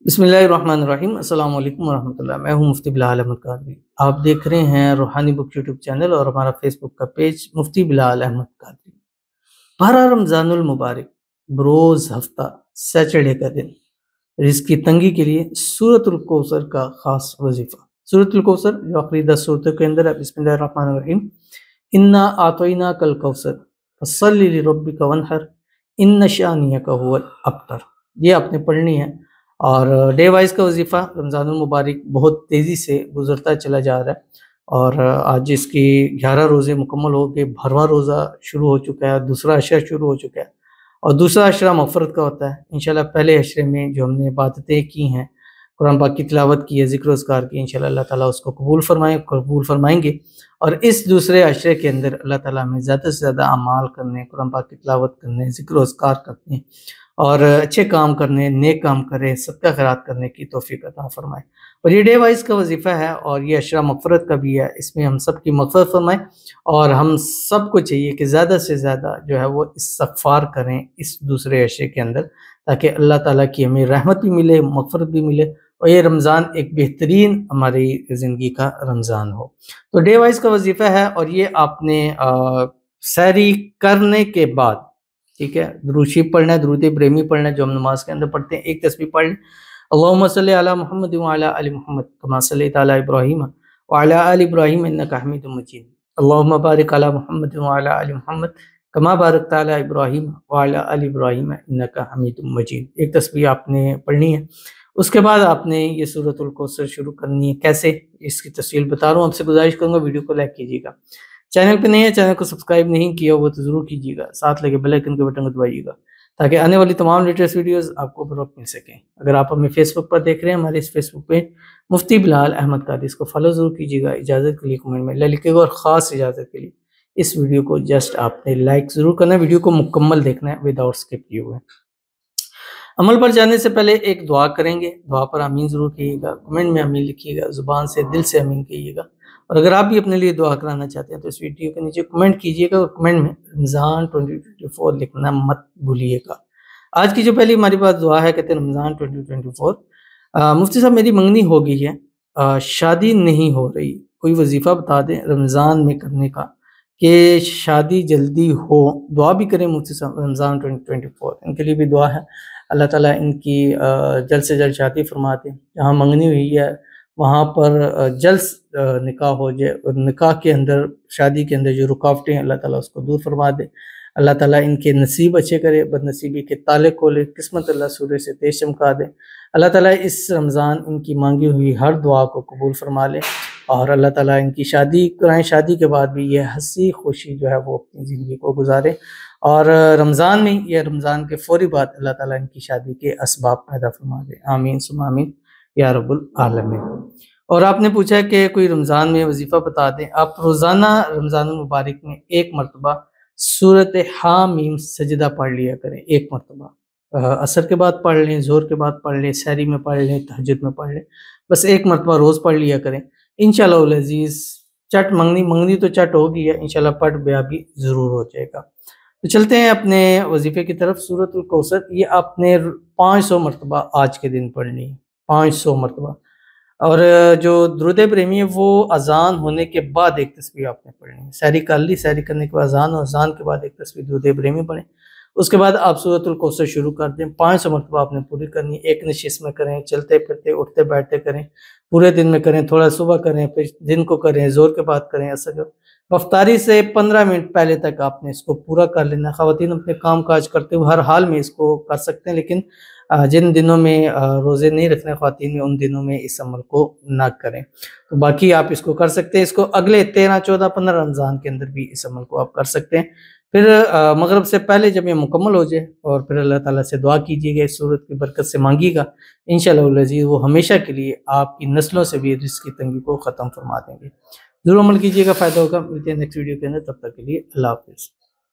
بسم اللہ الرحمن الرحیم۔ السلام علیکم ورحمۃ اللہ۔ میں ہوں مفتی بلال احمد قادری۔ آپ دیکھ رہے ہیں روحانی بک یوٹیوب چینل اور ہمارا فیس بک کا پیج مفتی بلال احمد قادری۔ 12 رمضان المبارک بروز ہفتہ سیچرڈے کا دن رزق کی تنگی کے لیے سورۃ الکوثر کا خاص وظیفہ۔ سورۃ الکوثر جو آخری 10 صورتوں کے اندر ہے۔ بسم اللہ الرحمن الرحیم۔ انا اعطیناک الکوثر فصلی لربک وانحر ان شانئک هو الابتر۔ یہ آپ نے پڑھنی ہے۔ اور ڈے وائز کا وظیفہ رمضان المبارک بہت تیزی سے گزرتا چلا جا رہا ہے، اور آج اس کی 11 روزے مکمل ہو کے 12واں روزہ شروع ہو چکا ہے، دوسرا عشرہ شروع ہو چکا ہے، اور دوسرا عشرہ مغفرت کا ہوتا ہے۔ انشاءاللہ پہلے عشرے میں جو ہم نے عبادتیں کی ہیں، قرآن پاک کی تلاوت کی ہے، ذکر و اذکار کی، انشاءاللہ اللہ تعالیٰ اس کو قبول فرمائیں گے، اور اس دوسرے عشرے کے اندر اللہ تعالیٰ ہمیں زیادہ سے زیادہ اعمال کرنے، قرآن پاک کی تلاوت کرنے، ذکر و اذکار کرنے اور اچھے کام کرنے، نیک کام کرے، صدقہ خیرات کرنے کی توفیق عطا فرمائے۔ اور یہ ڈے وائز کا وظیفہ ہے، اور یہ عشرہ مغفرت کا بھی ہے۔ اس میں ہم سب کی مغفرت فرمائے، اور ہم سب کو چاہیے کہ زیادہ سے زیادہ جو ہے وہ استغفار کریں اس دوسرے عشرے کے اندر، تاکہ اللہ تعالیٰ کی ہمیں رحمت بھی ملے، مغفرت بھی ملے، اور یہ رمضان ایک بہترین ہماری زندگی کا رمضان ہو۔ تو ڈے وائز کا وظیفہ ہے، اور یہ آپ نے سحری کرنے کے بعد، ٹھیک ہے، درود شریف پڑھنا ہے، درود ابراہیمی پڑھنا ہے جو ہم نماز کے اندر پڑھتے ہیں۔ ایک تسبیح پڑھ لیں، اللہم صلی علی محمد وعلی آل محمد کما صلیت علی ابراہیم وعلی آل ابراہیم انک حمید مجید، اللہم بارک علی محمد وعلی آل محمد کما بارکت علی ابراہیم وعلی آل ابراہیم انک حمید مجید۔ ایک تسبیح آپ نے پڑھنی ہے۔ اس کے بعد آپ نے یہ سورۃ الکوثر شروع کرنی ہے۔ کیسے، اس کی تفصیل بتا رہا ہوں۔ آپ سے گزارش کروں گا ویڈیو کو لائک کیجیے گا، چینل پہ نہیں ہے، چینل کو سبسکرائب نہیں کیا وہ تو ضرور کیجیے گا، ساتھ لگے بیل آئیکن کے بٹن کو دبائیے گا تاکہ آنے والی تمام لیٹسٹ ویڈیوز آپ کو بر وقت مل سکیں۔ اگر آپ ہمیں فیس بک پر دیکھ رہے ہیں، ہمارے اس فیس بک پہ مفتی بلال احمد قادری، اس کو فالو ضرور کیجیے گا۔ اجازت کے لیے کمنٹ میں اللہ لکھے گا، اور خاص اجازت کے لیے اس ویڈیو کو جسٹ آپ نے لائک ضرور کرنا ہے، ویڈیو کو مکمل دیکھنا ہے وداؤٹ اسکپ کیے ہوئے۔ عمل پر جانے سے پہلے ایک دعا کریں گے، دعا پر آمین ضرور کہیے گا، کمنٹ میں آمین لکھیے گا، زبان سے دل سے آمین کہیے گا۔ اور اگر آپ بھی اپنے لیے دعا کرانا چاہتے ہیں تو اس ویڈیو کے نیچے کمنٹ کیجیے گا، اور کمنٹ میں رمضان 2024 لکھنا مت بھولیے گا۔ آج کی جو پہلی ہماری بات دعا ہے، کہتے ہیں رمضان 2024۔ مفتی صاحب میری منگنی ہو گئی ہے، شادی نہیں ہو رہی، کوئی وظیفہ بتا دیں رمضان میں کرنے کا کہ شادی جلدی ہو۔ دعا بھی کریں مفتی صاحب رمضان 2024، ان کے لیے بھی دعا ہے، اللہ تعالیٰ ان کی جلد سے جلد شادی فرما دیں، جہاں منگنی ہوئی ہے وہاں پر جلد نکاح ہو جائے، اور نکاح کے اندر، شادی کے اندر جو رکاوٹیں ہیں اللہ تعالیٰ اس کو دور فرما دے، اللہ تعالیٰ ان کے نصیب اچھے کرے، بد نصیبی کے تالے کھولے، قسمت اللہ سورج سے تیز چمکا دے، اللہ تعالیٰ اس رمضان ان کی مانگی ہوئی ہر دعا کو قبول فرما لے، اور اللہ تعالیٰ ان کی شادی کرائیں، شادی کے بعد بھی یہ ہنسی خوشی جو ہے وہ اپنی زندگی کو گزارے، اور رمضان میں یا رمضان کے فوری بعد اللہ تعالیٰ ان کی شادی کے اسباب پیدا فرما دے۔ آمین ثم آمین یا رب العالمین۔ اور آپ نے پوچھا کہ کوئی رمضان میں وظیفہ بتا دیں۔ آپ روزانہ رمضان المبارک میں ایک مرتبہ سورۃ حامیم سجدہ پڑھ لیا کریں، ایک مرتبہ، عصر کے بعد پڑھ لیں، ظہر کے بعد پڑھ لیں، سحری میں پڑھ لیں، تہجد میں پڑھ لیں، بس ایک مرتبہ روز پڑھ لیا کریں۔ انشاءاللہ العزیز چٹ منگنی تو چٹ ہوگی ہے، انشاءاللہ پڑھ بیا بھی ضرور ہو جائے گا۔ تو چلتے ہیں اپنے وظیفے کی طرف۔ سورۃ الکوثر یہ آپ نے 500 مرتبہ آج کے دن پڑھنی ہے، 500 مرتبہ۔ اور جو درود ابراہیمی ہے وہ اذان ہونے کے بعد ایک تسبیح آپ نے پڑھنی ہے۔ سحری کر لی، سحری کرنے کے بعد اذان، اور اذان کے بعد ایک تسبیح درود ابراہیمی پڑھیں۔ اس کے بعد آپ سورۃ الکوثر شروع کر دیں، 500 مرتبہ آپ نے پوری کرنی ہے۔ ایک نشست میں کریں، چلتے پھرتے اٹھتے بیٹھتے کریں، پورے دن میں کریں، تھوڑا صبح کریں، پھر دن کو کریں، زور کے بعد کریں، عصر افطاری سے 15 منٹ پہلے تک آپ نے اس کو پورا کر لینا ہے۔ خواتین اپنے کام کاج کرتے ہوئے ہر حال میں اس کو کر سکتے ہیں، لیکن جن دنوں میں روزے نہیں رکھنے خواتین میں، ان دنوں میں اس عمل کو نہ کریں۔ تو باقی آپ اس کو کر سکتے ہیں، اس کو اگلے 13، 14، 15 رمضان کے اندر بھی اس عمل کو آپ کر سکتے ہیں۔ پھر مغرب سے پہلے جب یہ مکمل ہو جائے، اور پھر اللہ تعالیٰ سے دعا کیجیے گا، اس صورت کی برکت سے مانگیے گا، انشاءاللہ العزیز وہ ہمیشہ کے لیے آپ کی نسلوں سے بھی رزق کی تنگی کو ختم فرما دیں گے۔ ضرور عمل کیجیے گا، فائدہ ہوگا۔ ملتے ہیں نیکسٹ ویڈیو کے اندر، تب تک کے لیے اللہ حافظ۔